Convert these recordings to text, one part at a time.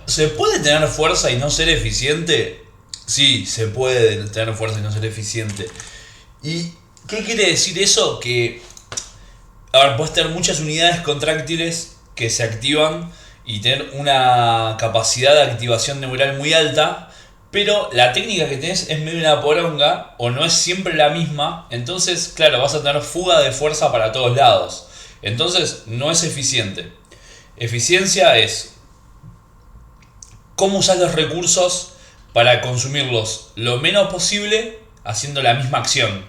¿Se puede tener fuerza y no ser eficiente? Sí, se puede tener fuerza y no ser eficiente. ¿Y qué quiere decir eso? Que, a ver, puedes tener muchas unidades contráctiles que se activan y tener una capacidad de activación neural muy alta, pero la técnica que tenés es medio una poronga o no es siempre la misma, entonces, claro, vas a tener fuga de fuerza para todos lados. Entonces, no es eficiente. Eficiencia es cómo usas los recursos para consumirlos lo menos posible haciendo la misma acción.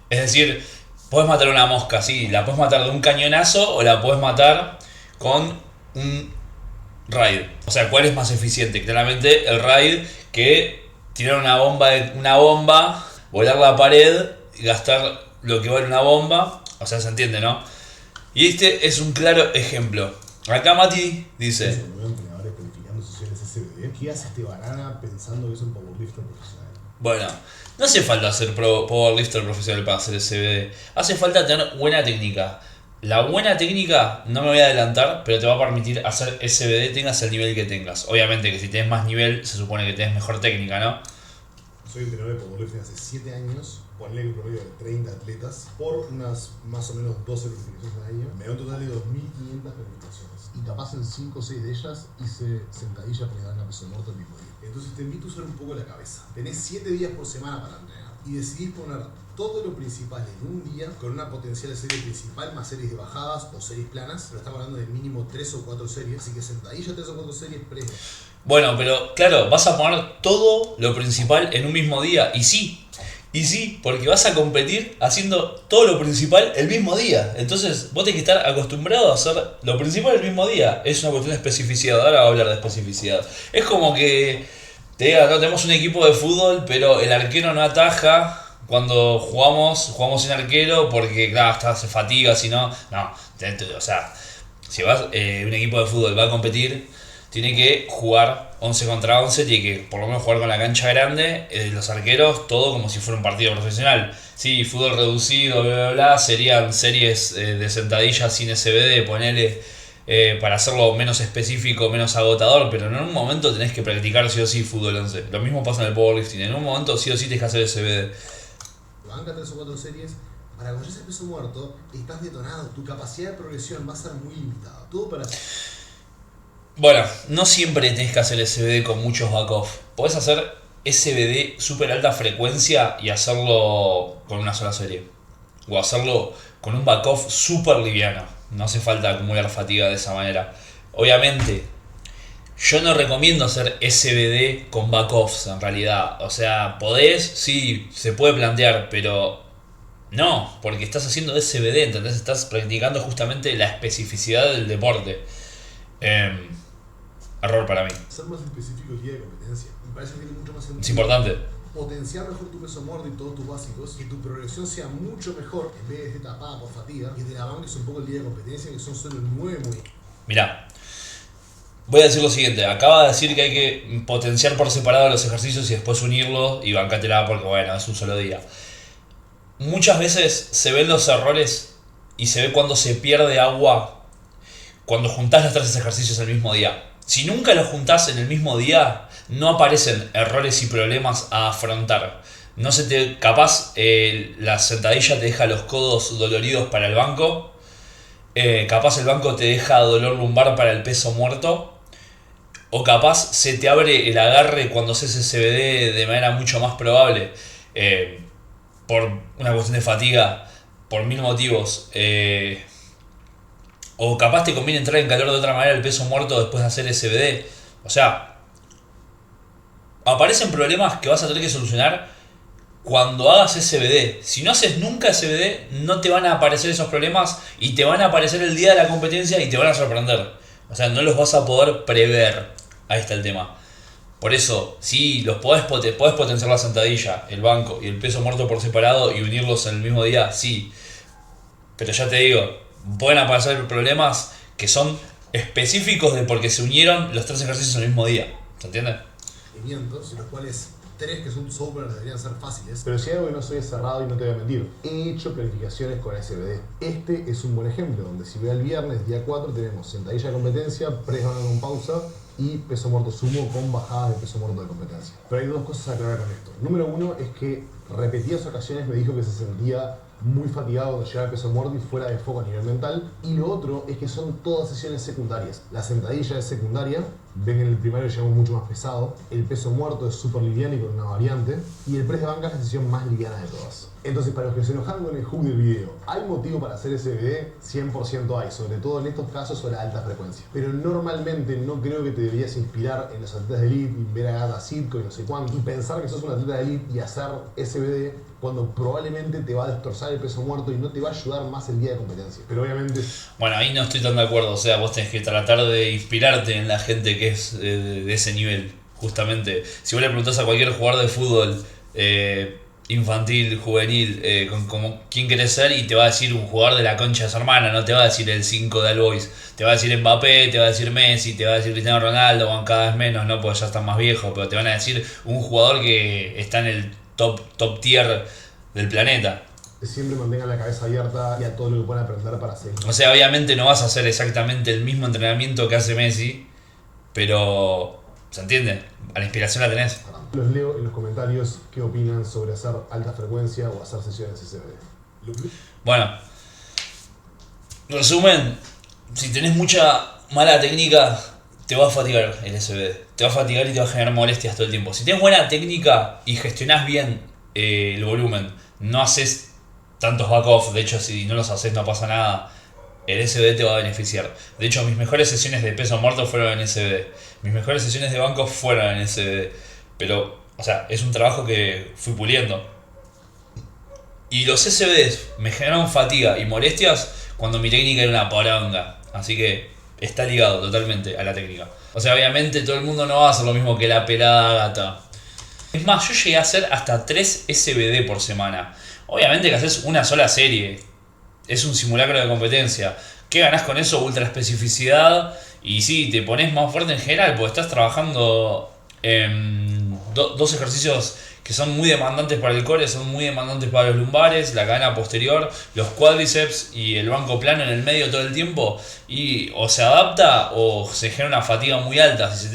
Es decir, puedes matar una mosca, sí, la puedes matar de un cañonazo o la puedes matar con un raid. O sea, ¿cuál es más eficiente? Claramente el raid, que tirar una bomba, volar la pared y gastar lo que vale una bomba. O sea, se entiende, ¿no? Y este es un claro ejemplo. Acá Mati dice: ¿qué hace este banana pensando que es un powerlifter profesional? bueno, no hace falta ser powerlifter profesional para hacer SBD. Hace falta tener buena técnica. La buena técnica, no me voy a adelantar, pero te va a permitir hacer SBD tengas el nivel que tengas. Obviamente que si tenés más nivel, se supone que tenés mejor técnica, ¿no? Soy entrenador de powerlifting hace 7 años. Ponle un promedio de 30 atletas por unas más o menos 12 verificaciones al año. Me da un total de 2.500 verificaciones. Y capaz en 5 o 6 de ellas hice sentadilla para ganar peso muerto el mismo día. Entonces te invito a usar un poco la cabeza. Tenés 7 días por semana para entrenar. Y decidís poner todo lo principal en un día con una potencial serie principal más series de bajadas o series planas. Pero estamos hablando de mínimo 3 o 4 series. Así que sentadilla 3 o 4 series previo. Bueno, pero claro, vas a poner todo lo principal en un mismo día. Y sí, porque vas a competir haciendo todo lo principal el mismo día. Entonces vos tenés que estar acostumbrado a hacer lo principal el mismo día. Es una cuestión de especificidad. Ahora voy a hablar de especificidad. Es como que te diga, no tenemos un equipo de fútbol, pero el arquero no ataja cuando jugamos sin arquero porque, claro, se fatiga, si no. No, o sea, si vas, un equipo de fútbol va a competir, tiene que jugar 11 contra 11, tiene que por lo menos jugar con la cancha grande, los arqueros, todo como si fuera un partido profesional. Sí, fútbol reducido, bla, bla, bla, serían series de sentadillas sin SBD, ponele, para hacerlo menos específico, menos agotador, pero en un momento tenés que practicar sí o sí fútbol 11. Lo mismo pasa en el powerlifting, en un momento sí o sí tenés que hacer SBD. Banca 3 o 4 series. Para cuando llegues al peso muerto, estás detonado, tu capacidad de progresión va a ser muy limitada. Todo para... Bueno, no siempre tenés que hacer SBD con muchos back-off. Podés hacer SBD súper alta frecuencia y hacerlo con una sola serie. O hacerlo con un back-off súper liviano. No hace falta acumular fatiga de esa manera. Obviamente, yo no recomiendo hacer SBD con back-offs en realidad. O sea, podés, sí, se puede plantear, pero no, porque estás haciendo SBD, ¿entendés? Estás practicando justamente la especificidad del deporte. Error para mí. Ser más específico el día de competencia. Me parece que tiene mucho más sentido. Es importante. Potenciar mejor tu peso muerto y todos tus básicos, que tu progresión sea mucho mejor en vez de estar tapada por fatiga, que te la banques un poco el día de competencia, que son solo 9 muy. Mirá, voy a decir lo siguiente. Acaba de decir que hay que potenciar por separado los ejercicios y después unirlos y bancátela porque, bueno, es un solo día. Muchas veces se ven los errores y se ve cuando se pierde agua cuando juntás los 3 ejercicios el mismo día. Si nunca los juntás en el mismo día, no aparecen errores y problemas a afrontar. No se te. Capaz la sentadilla te deja los codos doloridos para el banco. Capaz el banco te deja dolor lumbar para el peso muerto. O capaz se te abre el agarre cuando haces SBD de manera mucho más probable. Por una cuestión de fatiga. Por 1000 motivos. O capaz te conviene entrar en calor de otra manera el peso muerto después de hacer SBD. O sea, aparecen problemas que vas a tener que solucionar cuando hagas SBD. Si no haces nunca SBD, no te van a aparecer esos problemas y te van a aparecer el día de la competencia y te van a sorprender. O sea, no los vas a poder prever. Ahí está el tema. Por eso, sí, podés potenciar la sentadilla, el banco y el peso muerto por separado y unirlos en el mismo día, sí. Pero ya te digo, pueden aparecer problemas que son específicos de porque se unieron los 3 ejercicios en el mismo día. ¿Se entiende? Movimientos, de los cuales 3 que son software deberían ser fáciles. Pero si hay algo que no soy cerrado y no te voy a mentir, he hecho planificaciones con SBD. Este es un buen ejemplo, donde si veo el viernes, día 4, tenemos sentadilla de competencia, press banca con pausa y peso muerto sumo con bajadas de peso muerto de competencia. Pero hay dos cosas a aclarar con esto. Número uno es que repetidas ocasiones me dijo que se sentía muy fatigado cuando llegaba al peso muerto y fuera de foco a nivel mental. Y lo otro es que son todas sesiones secundarias. La sentadilla es secundaria, ven en el primario llegamos mucho más pesado, el peso muerto es súper liviano y con una variante, y el press de banca es la sesión más liviana de todas. Entonces, para los que se enojaron con el hook del video, ¿hay motivo para hacer SBD? 100% hay, sobre todo en estos casos sobre alta frecuencia. Pero normalmente no creo que te deberías inspirar en los atletas de elite y ver a Gata Sitko y no sé cuánto, y pensar que sos un atleta de elite y hacer SBD cuando probablemente te va a destrozar el peso muerto y no te va a ayudar más el día de competencia. Pero obviamente... Bueno, ahí no estoy tan de acuerdo, o sea, vos tenés que tratar de inspirarte en la gente que es de ese nivel, justamente. Si vos le preguntás a cualquier jugador de fútbol, infantil, juvenil, como quién querés ser, y te va a decir un jugador de la concha de su hermana, no te va a decir el 5 de All Boys, te va a decir Mbappé, te va a decir Messi, te va a decir Cristiano Ronaldo, o cada vez menos, no, porque ya están más viejos, pero te van a decir un jugador que está en el top tier del planeta. Siempre mantengan la cabeza abierta y a todo lo que puedan aprender para seguir. O sea, obviamente no vas a hacer exactamente el mismo entrenamiento que hace Messi, pero ¿se entiende? A la inspiración la tenés. Los leo en los comentarios qué opinan sobre hacer alta frecuencia o hacer sesiones SBD. Bueno, resumen, si tenés mucha mala técnica, te va a fatigar el SBD. Te va a fatigar y te va a generar molestias todo el tiempo. Si tenés buena técnica y gestionás bien el volumen, no haces tantos back-off, de hecho si no los haces no pasa nada, el SBD te va a beneficiar. De hecho, mis mejores sesiones de peso muerto fueron en SBD. Mis mejores sesiones de banco fueron en SBD. Pero, o sea, es un trabajo que fui puliendo. Y los SBDs me generaron fatiga y molestias cuando mi técnica era una poronga. Así que está ligado totalmente a la técnica. O sea, obviamente todo el mundo no va a hacer lo mismo que la pelada gata. Es más, yo llegué a hacer hasta 3 SBD por semana. Obviamente que haces una sola serie. Es un simulacro de competencia. ¿Qué ganás con eso? Ultra especificidad. Y sí, te pones más fuerte en general porque estás trabajando en dos ejercicios que son muy demandantes para el core, son muy demandantes para los lumbares, la cadena posterior, los cuádriceps y el banco plano en el medio todo el tiempo. Y o se adapta o se genera una fatiga muy alta. Si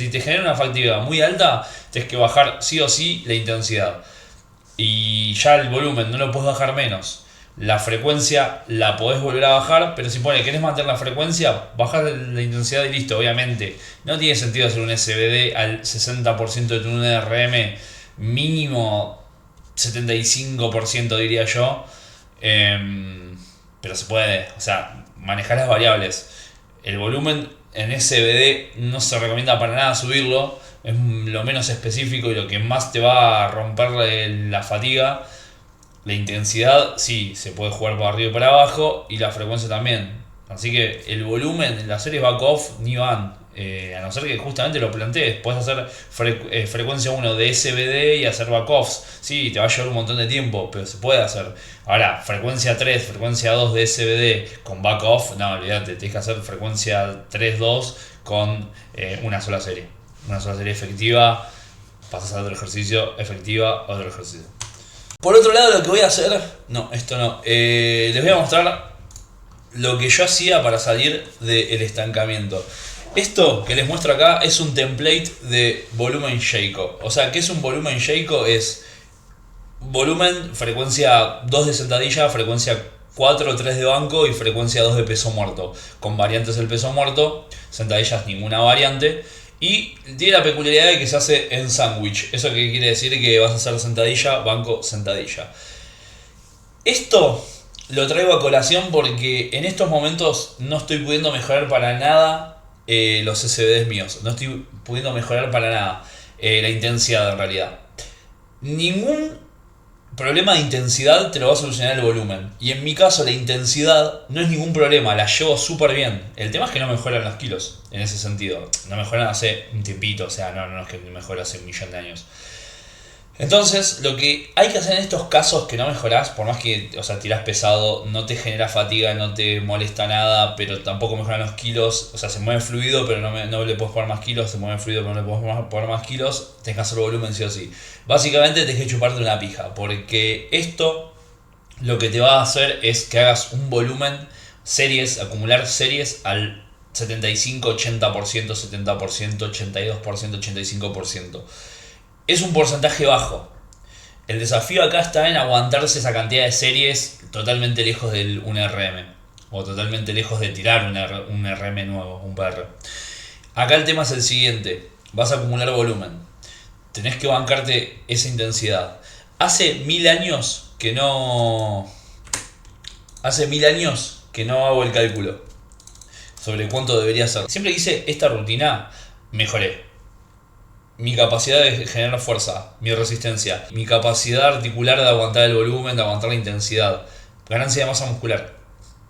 te genera una fatiga muy alta, tienes que bajar sí o sí la intensidad. Y ya el volumen no lo puedes bajar menos. La frecuencia la podés volver a bajar, pero si querés mantener la frecuencia, bajás la intensidad y listo. Obviamente no tiene sentido hacer un SBD al 60% de tu NRM, mínimo 75% diría yo, pero se puede, o sea, manejar las variables. El volumen en SBD no se recomienda para nada subirlo, es lo menos específico y lo que más te va a romper la fatiga. La intensidad sí, se puede jugar para arriba y para abajo, y la frecuencia también. Así que el volumen en las series back-off ni van, a no ser que justamente lo plantees. Puedes hacer frecuencia 1 de SBD y hacer back-offs. Sí, te va a llevar un montón de tiempo, pero se puede hacer. Ahora, frecuencia 3, frecuencia 2 de SBD con back-off, no, olvídate, tienes que hacer frecuencia 3-2 con una sola serie. Una sola serie efectiva, pasas a otro ejercicio, efectiva, otro ejercicio. Por otro lado, lo que voy a hacer... No, esto no. Les voy a mostrar lo que yo hacía para salir del estancamiento. Esto que les muestro acá es un template de volumen Sheiko. O sea, ¿qué es un volumen Sheiko? Es volumen, frecuencia 2 de sentadilla, frecuencia 4 o 3 de banco y frecuencia 2 de peso muerto. Con variantes del peso muerto, sentadillas ninguna variante. Y tiene la peculiaridad de que se hace en sándwich. ¿Eso qué quiere decir? Que vas a hacer sentadilla, banco, sentadilla. Esto lo traigo a colación porque en estos momentos no estoy pudiendo mejorar para nada los SBDs míos. No estoy pudiendo mejorar para nada la intensidad en realidad. Ningún problema de intensidad te lo va a solucionar el volumen. Y en mi caso la intensidad no es ningún problema, la llevo súper bien. El tema es que no mejoran los kilos en ese sentido. No mejoran hace un tiempito, o sea, no es que mejora hace un millón de años. Entonces, lo que hay que hacer en estos casos que no mejorás, por más que, o sea, tirás pesado, no te genera fatiga, no te molesta nada, pero tampoco mejoran los kilos, o sea, se mueve fluido, pero no le puedes poner más kilos, se mueve fluido, pero no le puedes poner más kilos, tenés que hacer volumen sí o sí. Básicamente tenés que chuparte una pija, porque esto lo que te va a hacer es que hagas un volumen, series, acumular series al 75, 80%, 70%, 82%, 85%. Es un porcentaje bajo. El desafío acá está en aguantarse esa cantidad de series totalmente lejos del 1RM. O totalmente lejos de tirar un RM nuevo, un PR. Acá el tema es el siguiente. Vas a acumular volumen. Tenés que bancarte esa intensidad. Hace 1000 años que no... Hace 1000 años que no hago el cálculo sobre cuánto debería ser. Siempre que hice esta rutina, mejoré. Mi capacidad de generar fuerza, mi resistencia, mi capacidad articular de aguantar el volumen, de aguantar la intensidad, ganancia de masa muscular.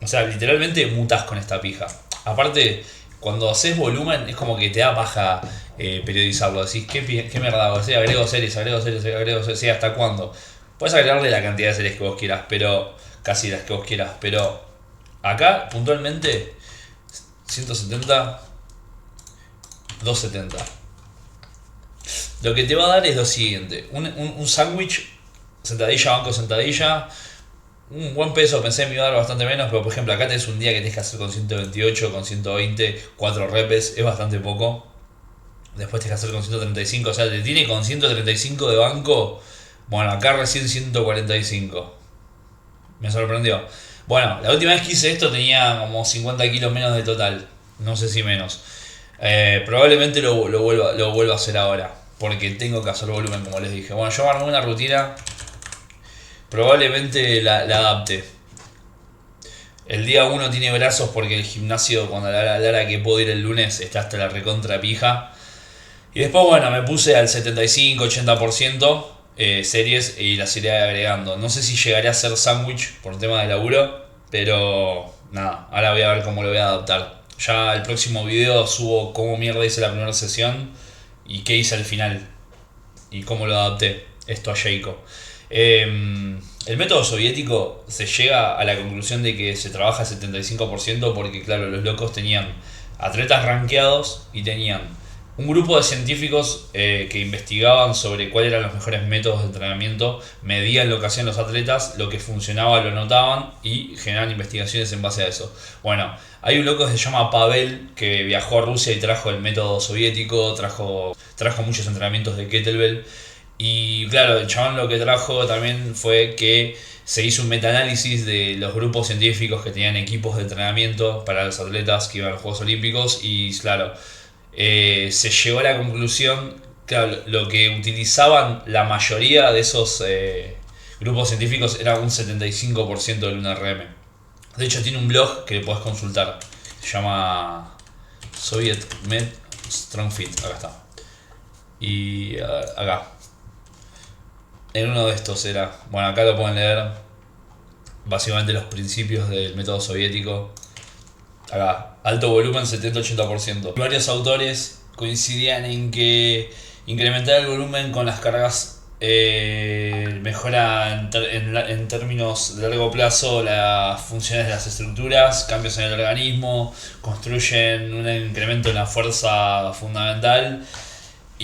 O sea, literalmente mutas con esta pija. Aparte, cuando haces volumen es como que te da paja periodizarlo. Decís, ¿qué mierda hago? Sí, agrego series, sí, ¿hasta cuándo? Puedes agregarle la cantidad de series que vos quieras, pero casi las que vos quieras. Pero acá, puntualmente, 170, 270. Lo que te va a dar es lo siguiente: un sándwich, sentadilla, banco, sentadilla, un buen peso. Pensé que me iba a dar bastante menos, pero por ejemplo acá tenés un día que tenés que hacer con 128, con 120, 4 repes, es bastante poco. Después tenés que hacer con 135, o sea, te tiene con 135 de banco. Bueno, acá recién 145. Me sorprendió. Bueno, la última vez que hice esto tenía como 50 kilos menos de total, no sé si menos. Probablemente lo vuelva a hacer ahora, porque tengo que hacer volumen, como les dije. Bueno, yo armé una rutina, probablemente la adapte. El día 1 tiene brazos porque el gimnasio, cuando a la hora que puedo ir el lunes, está hasta la recontra pija. Y después, bueno, me puse al 75-80% series y las iré agregando. No sé si llegaré a hacer sándwich por tema de laburo, pero nada, ahora voy a ver cómo lo voy a adaptar. Ya el próximo video subo cómo mierda hice la primera sesión y qué hice al final y cómo lo adapté esto a Jayco. El método soviético se llega a la conclusión de que se trabaja 75% porque claro, los locos tenían atletas rankeados y tenían un grupo de científicos que investigaban sobre cuáles eran los mejores métodos de entrenamiento, medían lo que hacían los atletas, lo que funcionaba lo notaban y generaban investigaciones en base a eso. Bueno, hay un loco que se llama Pavel que viajó a Rusia y trajo el método soviético, trajo muchos entrenamientos de kettlebell. Y claro, el chabón lo que trajo también fue que se hizo un metaanálisis de los grupos científicos que tenían equipos de entrenamiento para los atletas que iban a los Juegos Olímpicos y claro, se llegó a la conclusión, claro, lo que utilizaban la mayoría de esos grupos científicos era un 75% del 1RM. De hecho tiene un blog que le podés consultar, se llama Soviet Med Strong Fit, acá está. Y acá. En uno de estos era, bueno, acá lo pueden leer, básicamente los principios del método soviético. Acá, alto volumen 70-80%. Varios autores coincidían en que incrementar el volumen con las cargas mejora en términos de largo plazo las funciones de las estructuras, cambios en el organismo, construyen un incremento en la fuerza fundamental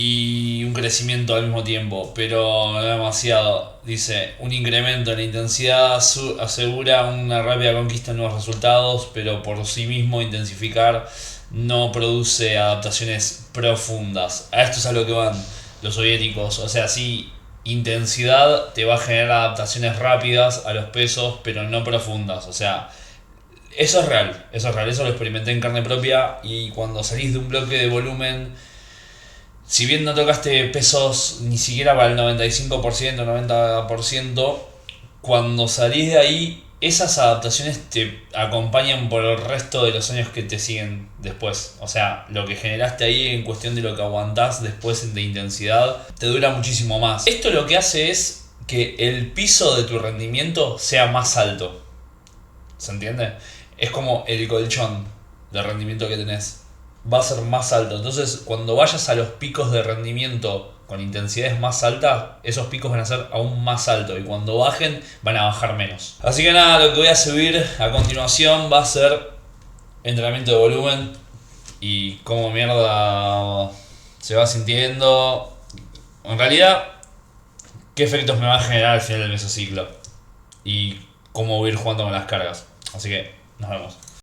y un crecimiento al mismo tiempo, pero no demasiado. Dice, un incremento en la intensidad asegura una rápida conquista de nuevos resultados, pero por sí mismo intensificar no produce adaptaciones profundas. A esto es a lo que van los soviéticos. O sea, sí, intensidad te va a generar adaptaciones rápidas a los pesos, pero no profundas. O sea, eso es real, eso lo experimenté en carne propia y cuando salís de un bloque de volumen, si bien no tocaste pesos ni siquiera para el 95%, 90%, cuando salís de ahí, esas adaptaciones te acompañan por el resto de los años que te siguen después. O sea, lo que generaste ahí en cuestión de lo que aguantás después de intensidad, te dura muchísimo más. Esto lo que hace es que el piso de tu rendimiento sea más alto. ¿Se entiende? Es como el colchón de rendimiento que tenés. va a ser más alto. Entonces, cuando vayas a los picos de rendimiento con intensidades más altas, esos picos van a ser aún más altos. Y cuando bajen, van a bajar menos. Así que nada, lo que voy a subir a continuación va a ser entrenamiento de volumen y cómo mierda se va sintiendo. En realidad, qué efectos me va a generar al final del mesociclo. Y cómo voy a ir jugando con las cargas. Así que nos vemos.